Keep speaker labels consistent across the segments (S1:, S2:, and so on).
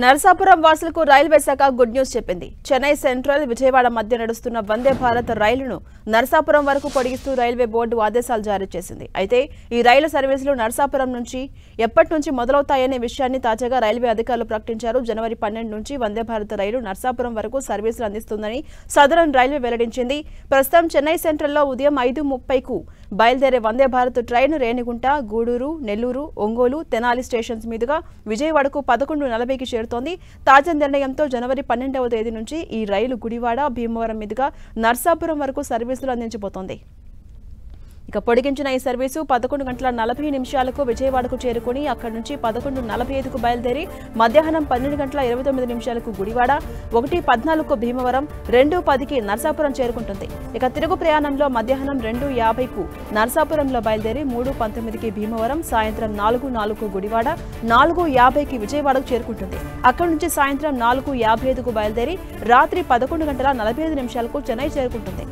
S1: నరసాపురం వాసులకు రైల్వే శాఖ good news చెప్పింది. చెన్నై సెంట్రల్ విజయవాడ మధ్య నడుస్తున్న వందే భారత్ రైలును నరసాపురం వరకు పొడిగిస్తూ రైల్వే బోర్డు ఆదేశాలు జారీ చేసింది. అయితే ఈ రైలు సర్వీసులు నరసాపురం నుంచి ఎప్పటి నుంచి మొదలవుతాయనే విషయాన్ని తాజాగా రైల్వే అధికారులు ప్రకటించారు. జనవరి 12 నుంచి వందే భారత్ రైలు నరసాపురం వరకు సర్వీసులు అందిస్తుందని సదరన్ రైల్వే వెల్లడించింది. ప్రస్తుతం చెన్నై సెంట్రల్లో ఉదయం 5:30కు బయలుదేరే వందే భారత్ ట్రైన్ రేణిగుంట, గూడూరు, నెల్లూరు, ఒంగోలు, తెనాలి స్టేషన్స్ మీదుగా విజయవాడకు 11:40కి చేరుతోంది. తాజా నిర్ణయంతో జనవరి 12వ తేదీ నుంచి ఈ రైలు గుడివాడ, భీమవరం మీదుగా నర్సాపురం వరకు సర్వీసులు అందించబోతోంది. ఇక పొడిగించిన ఈ సర్వీసు 11:40 విజయవాడకు చేరుకుని అక్కడి నుంచి 11:45కు బయలుదేరి మధ్యాహ్నం 12:29 గుడివాడ, 1:14కు భీమవరం, 2:10కి నర్సాపురం చేరుకుంటుంది. ఇక తిరుగు ప్రయాణంలో మధ్యాహ్నం 2:50కు నర్సాపురంలో బయలుదేరి 3:19కి భీమవరం, సాయంత్రం 4:04కు గుడివాడ, 4:50కి విజయవాడకు చేరుకుంటుంది. అక్కడి నుంచి సాయంత్రం 4:55కు బయలుదేరి రాత్రి 11:45కు చెన్నై చేరుకుంటుంది.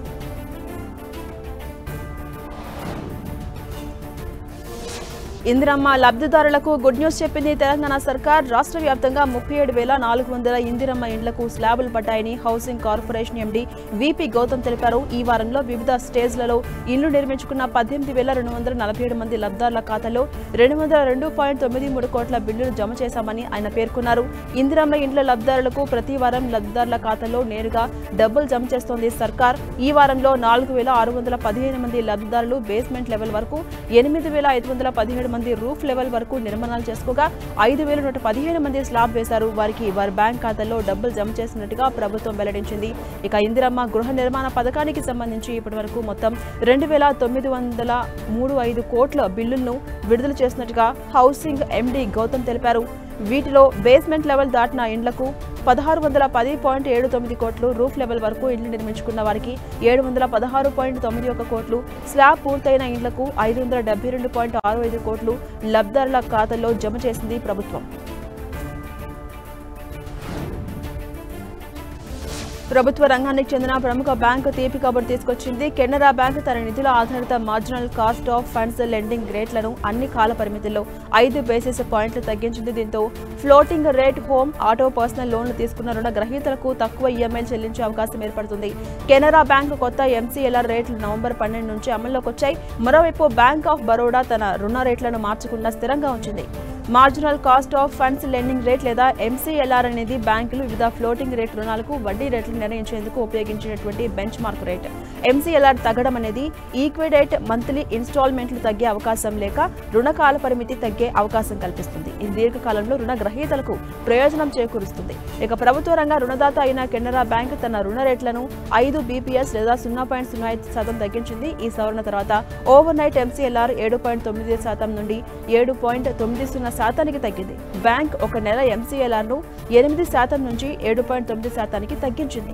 S1: ఇందిరమ్మ లబ్ధిదారులకు గుడ్ న్యూస్ చెప్పింది తెలంగాణ సర్కార్. రాష్ట్ర వ్యాప్తంగా 37,400 ఇందిరమ్మ ఇండ్లకు స్లాబులు పడ్డాయని housing corporation MD VP Gautam తెలిపారు. ఈ వారంలో వివిధ స్టేజ్లలో ఇళ్లు నిర్మించుకున్న 18,247 మంది లబ్ధిదారుల ఖాతాలో 202.93 కోట్ల బిల్లులు జమ చేశామని ఆయన పేర్కొన్నారు. ఇందిరమ్మ ఇండ్ల లబ్ధిదారులకు ప్రతి వారం లబ్ధిదారుల ఖాతాలో నేరుగా డబ్బులు జమ చేస్తోంది సర్కార్. ఈ వారంలో 4,615 మంది లబ్ధిదారులు బేస్మెంట్ లెవెల్ వరకు, 8,517 మంది రూఫ్ లెవెల్ వరకు నిర్మాణాలు చేసుకోగా 5,115 మంది స్లాబ్ వేశారు. వారికి వారి బ్యాంక్ ఖాతాల్లో డబ్బులు జమ చేసినట్టుగా ప్రభుత్వం వెల్లడించింది. ఇక ఇందిరమ్మ గృహ నిర్మాణ పథకానికి సంబంధించి ఇప్పటివరకు మొత్తం 2,935 కోట్ల బిల్లులను విడుదల చేసినట్టుగా హౌసింగ్ ఎండీ గౌతమ్ తెలిపారు. వీటిలో బేస్మెంట్ లెవెల్ దాటిన ఇండ్లకు 1,610.79 కోట్లు, రూఫ్ లెవెల్ వరకు ఇళ్లు నిర్మించుకున్న వారికి 716.91 కోట్లు, స్లాబ్ పూర్తయిన ఇండ్లకు 572.65 కోట్లు లబ్ధిదారుల ఖాతాల్లో జమ చేసింది ప్రభుత్వం. ప్రభుత్వ రంగానికి చెందిన ప్రముఖ బ్యాంకు తీపి కబురు తీసుకొచ్చింది. కెనరా బ్యాంక్ తన నిధుల ఆధారిత marginal cost of funds lending రేట్లను అన్ని కాల పరిమితుల్లో 5 బేసిస్ పాయింట్లు తగ్గించింది. దీంతో floating rate home, auto, personal లోన్లు తీసుకున్న రుణ గ్రహీతలకు తక్కువ ఈఎంఐలు చెల్లించే అవకాశం ఏర్పడుతుంది. కెనరా బ్యాంక్ కొత్త ఎంసీఎల్ఆర్ రేట్లు నవంబర్ 12 నుంచి అమల్లోకి వచ్చాయి. మరోవైపు బ్యాంక్ ఆఫ్ బరోడా తన రుణ రేట్లను మార్చకుండా స్థిరంగా ఉంచింది. Marginal cost of funds lending rate లేదా ఎంసీఎల్ఆర్ అనేది బ్యాంకులు వివిధ ఫ్లోటింగ్ రేట్ రుణాలకు వడ్డీ రేట్లు నిర్ణయించేందుకు ఉపయోగించినటువంటి బెంచ్ మార్క్ రేట్. ఎంసీఎల్ఆర్ తగ్గడం అనేది ఈక్విడేట్ మంత్లీ ఇన్స్టాల్మెంట్లు తగ్గే అవకాశం లేక రుణ కాల పరిమితి తగ్గే అవకాశం కల్పిస్తుంది. ఇది దీర్ఘకాలంలో రుణ గ్రహీతలకు ప్రయోజనం చేకూరుస్తుంది. ఇక ప్రభుత్వ రంగ రుణదాత అయిన కెనరా బ్యాంక్ తన రుణ రేట్లను 5 బీపీఎస్ లేదా 0.05% తగ్గించింది. ఈ సవరణ తర్వాత ఓవర్ నైట్ ఎంసీఎల్ఆర్ 7.9% నుండి 7.90% తగ్గింది. బ్యాంక్ ఒక నెల ఎంసీఎల్ఆర్ ను 8% నుంచి 7.9% తగ్గించింది.